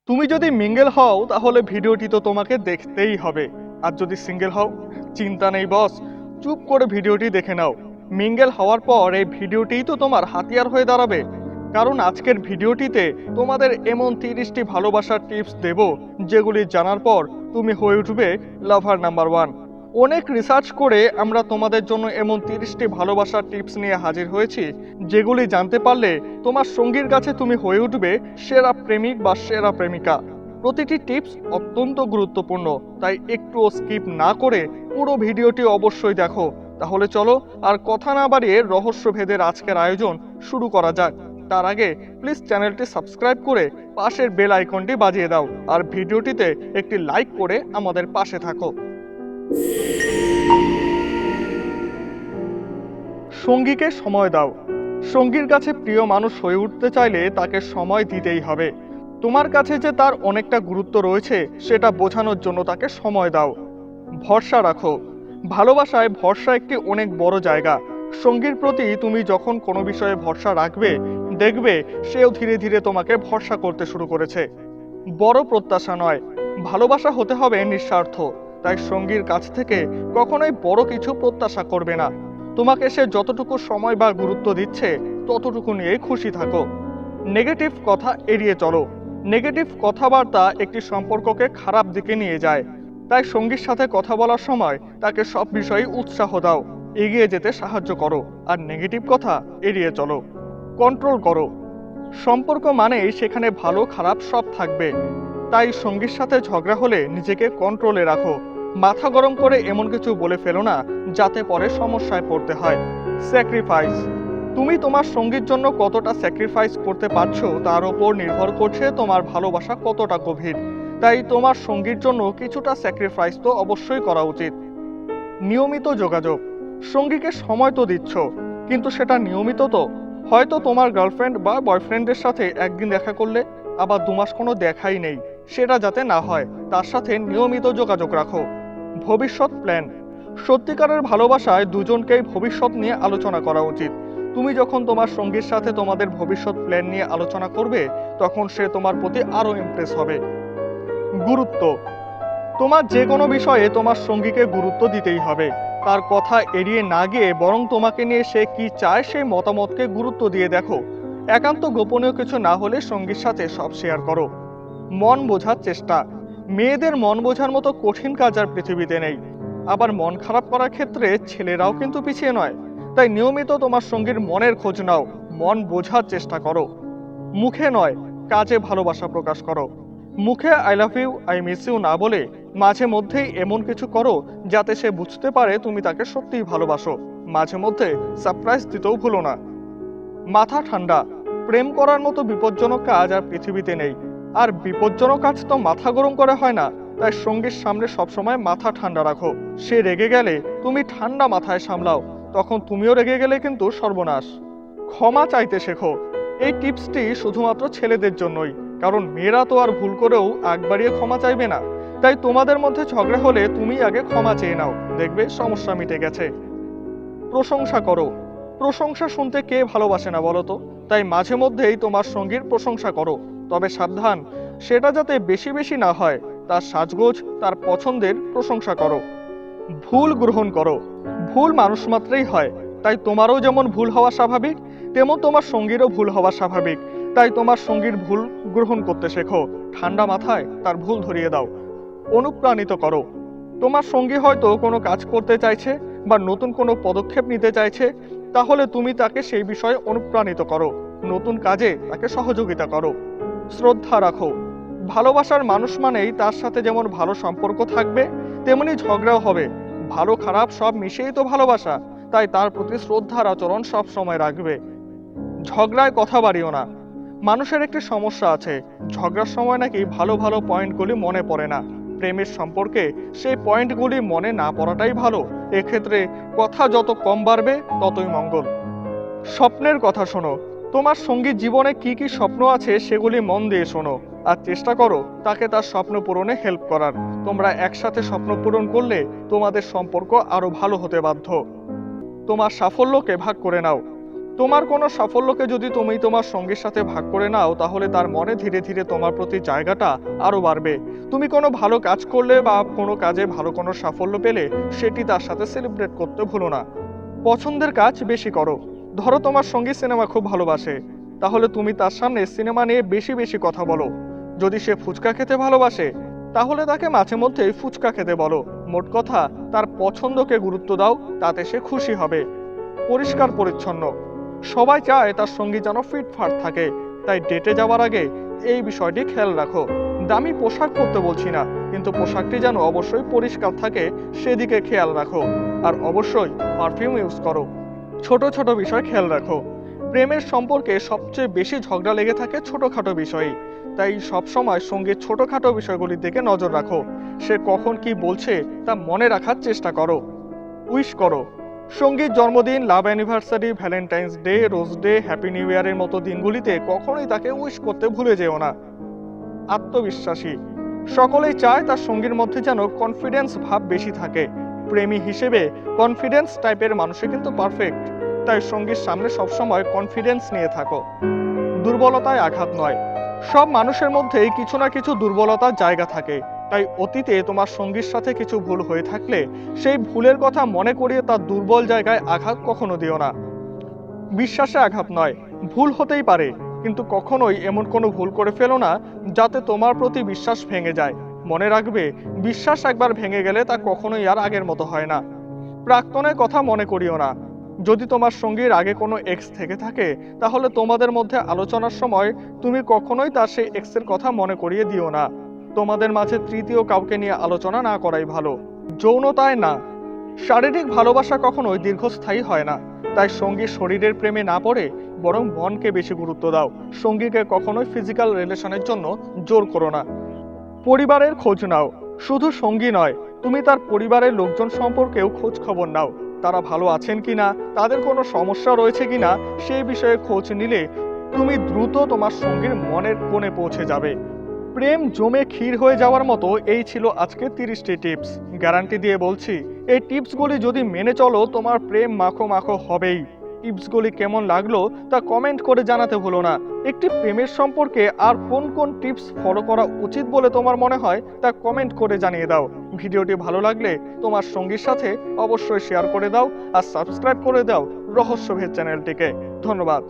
তুমি যদি মিঙ্গেল হও তাহলে ভিডিওটি তো তোমাকে দেখতেই হবে, আর যদি সিঙ্গেল হও চিন্তা নেই বস, চুপ করে ভিডিওটি দেখে নাও। মিঙ্গেল হওয়ার পর এই ভিডিওটিই তো তোমার হাতিয়ার হয়ে দাঁড়াবে, কারণ আজকের ভিডিওটিতে তোমাদের এমন 30টি ভালোবাসার টিপস দেব যেগুলি জানার পর তুমি হয়ে উঠবে লাভার নাম্বার 1। অনেক রিসার্চ করে আমরা তোমাদের জন্য এমন 30টি ভালোবাসার টিপস নিয়ে হাজির হয়েছি যেগুলি জানতে পারলে তোমার সঙ্গীর কাছে তুমি হয়ে উঠবে সেরা প্রেমিক বা সেরা প্রেমিকা। প্রতিটি টিপস অত্যন্ত গুরুত্বপূর্ণ, তাই একটুও স্কিপ না করে পুরো ভিডিওটি অবশ্যই দেখো। তাহলে চলো আর কথা না বাড়িয়ে রহস্যভেদের আজকের আয়োজন শুরু করা যাক। তার আগে প্লিজ চ্যানেলটি সাবস্ক্রাইব করে পাশের বেল আইকনটি বাজিয়ে দাও, আর ভিডিওটিতে একটি লাইক করে আমাদের পাশে থাকো। সঙ্গীকে সময় দাও। সঙ্গীর কাছে প্রিয় মানুষ হয়ে উঠতে চাইলে তাকে সময় দিতেই হবে। তোমার কাছে যে তার অনেকটা গুরুত্ব রয়েছে সেটা বোঝানোর জন্য তাকে সময় দাও। ভরসা রাখো। ভালোবাসায় ভরসা একটি অনেক বড় জায়গা। সঙ্গীর প্রতি তুমি যখন কোনো বিষয়ে ভরসা রাখবে, দেখবে সেও ধীরে ধীরে তোমাকে ভরসা করতে শুরু করেছে। বড় প্রত্যাশা নয়, ভালোবাসা হতে হবে নিঃস্বার্থ। তাই সঙ্গীর কাছ থেকে কখনোই বড় কিছু প্রত্যাশা করবে না। তোমাকে সে যতটুকু সময় বা গুরুত্ব দিচ্ছে ততটুকু নিয়েই খুশি থাকো। নেগেটিভ কথা এড়িয়ে চলো। নেগেটিভ কথাবার্তা একটি সম্পর্ককে খারাপ দিকে নিয়ে যায়। তাই সঙ্গীর সাথে কথা বলার সময় তাকে সব বিষয়ে উৎসাহ দাও, এগিয়ে যেতে সাহায্য করো, আর নেগেটিভ কথা এড়িয়ে চলো। কন্ট্রোল করো। সম্পর্ক মানেই সেখানে ভালো খারাপ সব থাকবে। তাই সঙ্গীর সাথে ঝগড়া হলে নিজেকে কন্ট্রোলে রাখো। মাথা গরম করে এমন কিছু বলে ফেলো না যাতে পরে সমস্যায় পড়তে হয়। স্যাক্রিফাইস। তুমি তোমার সঙ্গীর জন্য কতটা স্যাক্রিফাইস করতে পারছো তার উপর নির্ভর করছে তোমার ভালোবাসা কতটা গভীর। তাই তোমার সঙ্গীর জন্য কিছুটা স্যাক্রিফাইস তো অবশ্যই করা উচিত। নিয়মিত যোগাযোগ। সঙ্গীকে সময় তো দিচ্ছ, কিন্তু সেটা নিয়মিত তো। হয়তো তোমার গার্লফ্রেন্ড বা বয়ফ্রেন্ডের সাথে একদিন দেখা করলে, আবার 2 মাস কোনো দেখাই নেই, সেটা যাতে না হয় তার সাথে নিয়মিত যোগাযোগ রাখো। ভবিষ্যৎ প্ল্যান। সত্যিকারের ভালোবাসায় দুজনকেই ভবিষ্যৎ নিয়ে আলোচনা করা উচিত। তুমি যখন তোমার সঙ্গীর সাথে তোমাদের ভবিষ্যৎ প্ল্যান নিয়ে আলোচনা করবে, তখন সে তোমার প্রতি আরো ইমপ্রেস হবে। গুরুত্ব। তোমার যে কোনো বিষয়ে তোমার সঙ্গীকে গুরুত্ব দিতেই হবে। তার কথা এড়িয়ে না গিয়ে বরং তোমাকে নিয়ে সে কি চায় সেই মতামতকে গুরুত্ব দিয়ে দেখো। একান্ত গোপনীয় কিছু না হলে সঙ্গীর সাথে সব শেয়ার করো। মন বোঝার চেষ্টা। মেয়েদের মন বোঝার মতো কঠিন কাজ আর পৃথিবীতে নেই। আবার মন খারাপ করার ক্ষেত্রে ছেলেরাও কিন্তু পিছিয়ে নয়। তাই নিয়মিত তোমার সঙ্গীর মনের খোঁজ নাও, মন বোঝার চেষ্টা করো। মুখে নয়, কাজে ভালোবাসা প্রকাশ করো। মুখে I love you, I miss you না বলে মাঝে মধ্যেই এমন কিছু করো যাতে সে বুঝতে পারে তুমি তাকে সত্যিই ভালোবাসো। মাঝে মধ্যে সারপ্রাইজ দিতেও ভুলো না। মাথা ঠান্ডা। প্রেম করার মতো বিপজ্জনক কাজ আর পৃথিবীতে নেই। আর বিপজ্জনক কাজ তো মাথা গরম করে হয় না। তাই সঙ্গীর সামনে সবসময় মাথা ঠান্ডা রাখো। সে রেগে গেলে তুমি ঠান্ডা মাথায় সামলাও, তখন তুমিও রেগে গেলে কিন্তু সর্বনাশ। ক্ষমা চাইতে শেখো। এই টিপসটি শুধুমাত্র ছেলেদের জন্যই, কারণ মেয়েরা তো আর ভুল করেও আগ বাড়িয়ে ক্ষমা চাইবে না। তাই তোমাদের মধ্যে ঝগড়া হলে তুমি আগে ক্ষমা চেয়ে নাও, দেখবে সমস্যা মিটে গেছে। প্রশংসা করো। প্রশংসা শুনতে কে ভালোবাসে না বলো তো? তাই মাঝে মধ্যেই তোমার সঙ্গীর প্রশংসা করো, তবে সাবধান, সেটা যাতে বেশি বেশি না হয়। তার সাজগোজ, তার পছন্দের প্রশংসা করো। ভুল গ্রহণ করো। ভুল মানুষ মাত্রই হয়, তাই তোমারও যেমন ভুল হওয়া স্বাভাবিক, তেমন তোমার সঙ্গীরও ভুল হওয়া স্বাভাবিক। তাই তোমার সঙ্গীর ভুল গ্রহণ করতে শেখো, ঠান্ডা মাথায় তার ভুল ধরিয়ে দাও। অনুপ্রাণিত করো। তোমার সঙ্গী হয়তো কোনো কাজ করতে চাইছে বা নতুন কোনো পদক্ষেপ নিতে চাইছে, তাহলে তুমি তাকে সেই বিষয়ে অনুপ্রাণিত করো, নতুন কাজে তাকে সহযোগিতা করো। শ্রদ্ধা রাখো। ভালোবাসার মানুষ মানেই তার সাথে যেমন ভালো সম্পর্ক থাকবে, তেমনি ঝগড়াও হবে। ভালো খারাপ সব মিশেই তো ভালোবাসা। তাই তার প্রতি শ্রদ্ধার আচরণ সব সময় রাখবে। ঝগড়ায় কথা বাড়িও না। মানুষের একটি সমস্যা আছে, ঝগড়ার সময় নাকি ভালো ভালো পয়েন্টগুলি মনে পড়ে না। প্রেমের সম্পর্কে সেই পয়েন্টগুলি মনে না পড়াটাই ভালো। এক্ষেত্রে কথা যত কম বাড়বে ততই মঙ্গল। স্বপ্নের কথা শোনো। তোমার সঙ্গী জীবনে কি কি স্বপ্ন আছে সেগুলি মন দিয়ে শোনো, আর চেষ্টা করো তাকে তার স্বপ্ন পূরণে হেল্প করার। তোমরা একসাথে স্বপ্ন পূরণ করলে তোমাদের সম্পর্ক আরো ভালো হতে বাধ্য। তোমার সাফল্যকে ভাগ করে নাও। তোমার কোনো সাফল্যকে যদি তুমি তোমার সঙ্গীর সাথে ভাগ করে নাও, তাহলে তার মনে ধীরে ধীরে তোমার প্রতি জায়গাটা আরো বাড়বে। তুমি কোনো ভালো কাজ করলে বা কোনো কাজে ভালো কোনো সাফল্য পেলে সেটি তার সাথে সেলিব্রেট করতে ভুলো না। পছন্দের কাজ বেশি করো। ধরো তোমার সঙ্গী সিনেমা খুব ভালোবাসে, তাহলে তুমি তার সামনে সিনেমা নিয়ে বেশি বেশি কথা বলো। যদি সে ফুচকা খেতে ভালোবাসে, তাহলে তাকে মাঝে মধ্যেই ফুচকা খেতে বলো। মোট কথা, তার পছন্দকে গুরুত্ব দাও, তাতে সে খুশি হবে। পরিষ্কার পরিচ্ছন্ন। সবাই চায় তার সঙ্গী যেন ফিটফাট থাকে, তাই ডেটে যাওয়ার আগে এই বিষয়টি খেয়াল রাখো। দামি পোশাক পরতে বলছি না, কিন্তু পোশাকটি যেন অবশ্যই পরিষ্কার থাকে সেদিকে খেয়াল রাখো। আর অবশ্যই পারফিউম ইউজ করো। ছোট ছোট বিষয় খেয়াল রাখো। প্রেমের সম্পর্কে সবচেয়ে বেশি ঝগড়া লেগে থাকে ছোটখাটো বিষয়ে। তাই সবসময় সঙ্গীর ছোটখাটো বিষয়গুলির দিকে নজর রাখো। সে কখন কি বলছে তা মনে রাখার চেষ্টা করো। উইশ করো। সঙ্গীর জন্মদিন, love anniversary, Valentine's day, rose day, happy new ইয়ারের মতো দিনগুলিতে কখনোই তাকে উইশ করতে ভুলে যেও না। আত্মবিশ্বাসী। সকলেই চায় তার সঙ্গীর মধ্যে যেন কনফিডেন্স ভাব বেশি থাকে। প্রেমী হিসেবে কনফিডেন্স টাইপের মানুষই কিন্তু পারফেক্ট। তাই সঙ্গীর সামনে সবসময় কনফিডেন্স নিয়ে থাকো। দুর্বলতায় আঘাত নয়। সব মানুষের মধ্যেই কিছু না কিছু দুর্বলতার জায়গা থাকে। তাই অতীতে তোমার সঙ্গীর সাথে কিছু ভুল হয়ে থাকলে সেই ভুলের কথা মনে করিয়ে তার দুর্বল জায়গায় আঘাত কখনো দিও না। বিশ্বাসে আঘাত নয়। ভুল হতেই পারে, কিন্তু কখনোই এমন কোনো ভুল করে ফেলো না যাতে তোমার প্রতি বিশ্বাস ভেঙে যায়। মনে রাখবে, বিশ্বাস একবার ভেঙে গেলে তা কখনোই আর আগের মতো হয় না। প্রাক্তনের কথা মনে করিও না। যদি তোমার সঙ্গীর আগে কোনো এক্স থেকে থাকে, তাহলে তোমাদের মধ্যে আলোচনার সময় তুমি কখনোই তার সেই এক্সের কথা মনে করিয়ে দিও না। তোমাদের মাঝে তৃতীয় কাউকে নিয়ে আলোচনা না করাই ভালো। যৌনতায় না। শারীরিক ভালোবাসা কখনোই দীর্ঘস্থায়ী হয় না। তাই সঙ্গীর শরীরের প্রেমে না পড়ে বরং মনকে বেশি গুরুত্ব দাও। সঙ্গীকে কখনোই ফিজিক্যাল রিলেশনের জন্য জোর করো না। পরিবারের খোঁজ নাও। শুধু সঙ্গী নয়, তুমি তার পরিবারের লোকজন সম্পর্কেও খোঁজ খবর নাও। তারা ভালো আছেন কিনা, তাদের কোনো সমস্যা রয়েছে কিনা, সেই বিষয়ে খোঁজ নিলে তুমি দ্রুত তোমার সঙ্গীর মনের কোণে পৌঁছে যাবে। প্রেম জমে ক্ষীর হয়ে যাওয়ার মতো এই ছিল আজকে 30টি টিপস। গ্যারান্টি দিয়ে বলছি, এই টিপসগুলি যদি মেনে চলো, তোমার প্রেম মাখো মাখো হবেই। টিপসগুলি কেমন লাগলো তা কমেন্ট করে জানাতে ভুলো না। একটি প্রেমের সম্পর্কে আর কোন কোন টিপস ফলো করা উচিত বলে তোমার মনে হয় তা কমেন্ট করে জানিয়ে দাও। ভিডিওটি ভালো লাগলে তোমার সঙ্গীর সাথে অবশ্যই শেয়ার করে দাও আর সাবস্ক্রাইব করে দাও রহস্যভেদ চ্যানেলটিকে। ধন্যবাদ।